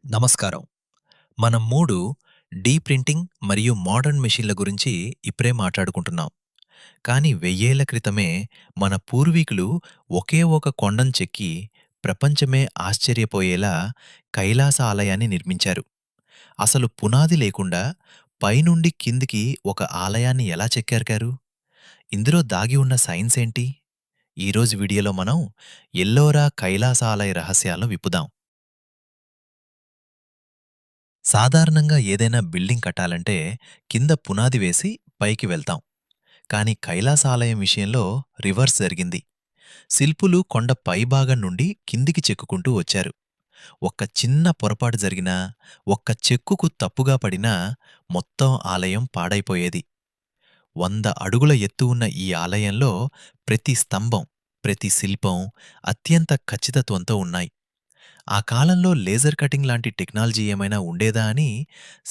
నమస్కారం. మనం 3 D printing మరియు మోడర్న్ మెషిన్ల గురించి ఇప్పుడే మాట్లాడుకుంటున్నాం. కానీ వెయ్యేళ్ల క్రితమే మన పూర్వీకులు ఒకే ఒక కొండను చెక్కి ప్రపంచమే ఆశ్చర్యపోయేలా కైలాస ఆలయాన్ని నిర్మించారు. అసలు పునాది లేకుండా పైనుండి కిందికి ఒక ఆలయాన్ని ఎలా చెక్కారు? ఇందులో దాగి ఉన్న సైన్స్ ఏంటి? ఈరోజు వీడియోలో మనం ఎల్లోరా కైలాస ఆలయ రహస్యాలను విప్పుదాం. సాధారణంగా ఏదైనా బిల్డింగ్ కట్టాలంటే కింద పునాది వేసి పైకి వెళ్తాం. కాని కైలాసాలయం విషయంలో రివర్స్ జరిగింది. శిల్పులు కొండ పైభాగం నుండి కిందికి చెక్కుకుంటూ వచ్చారు. ఒక్క చిన్న పొరపాటు జరిగినా, ఒక్క చెక్కుకు తప్పుగా పడినా మొత్తం ఆలయం పాడైపోయేది. 100 అడుగుల ఎత్తు ఉన్న ఈ ఆలయంలో ప్రతి స్తంభం, ప్రతి శిల్పం అత్యంత ఖచ్చితత్వంతో ఉన్నాయి. ఆ కాలంలో లేజర్ కటింగ్ లాంటి టెక్నాలజీ ఏమైనా ఉండేదా అని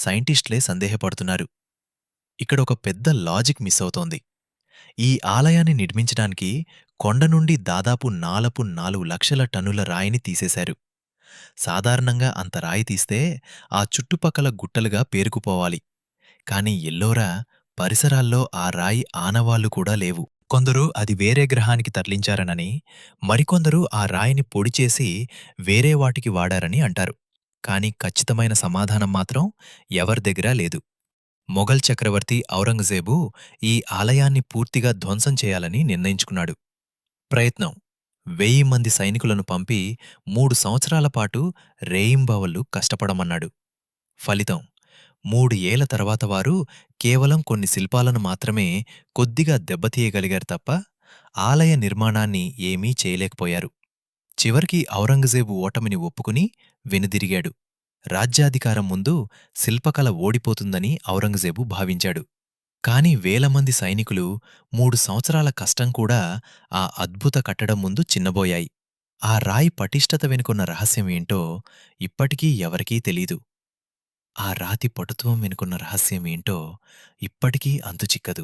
సైంటిస్టులే సందేహపడుతున్నారు. ఇక్కడ ఒక పెద్ద లాజిక్ మిస్ అవుతోంది. ఈ ఆలయాన్ని నిర్మించడానికి కొండ నుండి దాదాపు 4 లక్షల టన్నుల రాయిని తీసేశారు. సాధారణంగా అంత రాయి తీస్తే ఆ చుట్టుపక్కల గుట్టలుగా పేరుకుపోవాలి. కాని ఎల్లోరా పరిసరాల్లో ఆ రాయి ఆనవాళ్లు కూడా లేవు. కొందరు అది వేరే గ్రహానికి తరలించారనని, మరికొందరు ఆ రాయిని పొడిచేసి వేరే వాటికి వాడారని అంటారు. కాని ఖచ్చితమైన సమాధానం మాత్రం ఎవరి దగ్గరా లేదు. మొఘల్ చక్రవర్తి ఔరంగజేబు ఈ ఆలయాన్ని పూర్తిగా ధ్వంసం చేయాలని నిర్ణయించుకున్నాడు. ప్రయత్నం 1000 మంది సైనికులను పంపి 3 సంవత్సరాల పాటు రేయింబవళ్లు కష్టపడమన్నాడు. ఫలితం 3 ఏళ్ల తర్వాత వారు కేవలం కొన్ని శిల్పాలను మాత్రమే కొద్దిగా దెబ్బతీయగలిగారు తప్ప ఆలయ నిర్మాణాన్ని ఏమీ చేయలేకపోయారు. చివరికి ఔరంగజేబు ఓటమిని ఒప్పుకుని వెనుదిరిగాడు. రాజ్యాధికారం ముందు శిల్పకళ ఓడిపోతుందని ఔరంగజేబు భావించాడు. కాని వేలమంది సైనికులు 3 సంవత్సరాల కష్టం కూడా ఆ అద్భుత కట్టడం ముందు చిన్నబోయాయి. ఆ రాయి పటిష్టత వెనుకున్న రహస్యం ఏంటో ఇప్పటికీ ఎవరికీ తెలీదు. ఆ రాతి పటుత్వం వెనుకున్న రహస్యం ఏంటో ఇప్పటికీ అంతుచిక్కదు.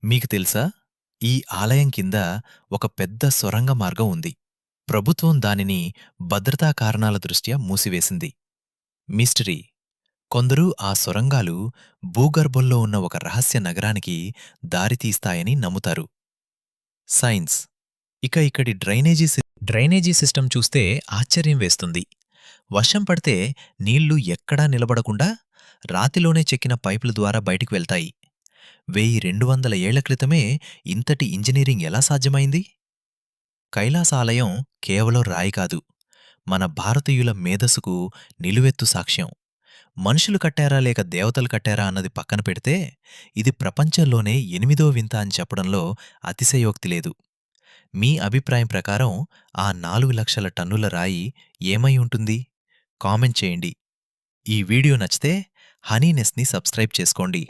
మీకు తెలుసా? ఈ ఆలయం కింద ఒక పెద్ద సొరంగ మార్గం ఉంది. ప్రభుత్వం దానిని భద్రతా కారణాల దృష్ట్యా మూసివేసింది. మిస్టరీ. కొందరు ఆ సొరంగాలు భూగర్భంలో ఉన్న ఒక రహస్య నగరానికి దారితీస్తాయని నమ్ముతారు. సైన్స్. ఇక ఇక్కడి డ్రైనేజీ సిస్టమ్ చూస్తే ఆశ్చర్యం వేస్తుంది. వర్షం పడితే నీళ్లు ఎక్కడా నిలబడకుండా రాతిలోనే చెక్కిన పైపుల ద్వారా బయటికి వెళ్తాయి. 1200 ఏళ్ల క్రితమే ఇంతటి ఇంజనీరింగ్ ఎలా సాధ్యమైంది? కైలాసాలయం కేవలం రాయి కాదు, మన భారతీయుల మేధస్సుకు నిలువెత్తు సాక్ష్యం. మనుషులు కట్టారా లేక దేవతలు కట్టారా అన్నది పక్కన పెడితే ఇది ప్రపంచంలోనే 8వ వింత అని చెప్పడంలో అతిశయోక్తి లేదు. మీ అభిప్రాయం ప్రకారం ఆ 4 లక్షల టన్నుల రాయి ఏమై ఉంటుంది? కామెంట్ చేయండి. ఈ వీడియో నచ్చితే హనీనెస్ని సబ్స్క్రైబ్ చేసుకోండి.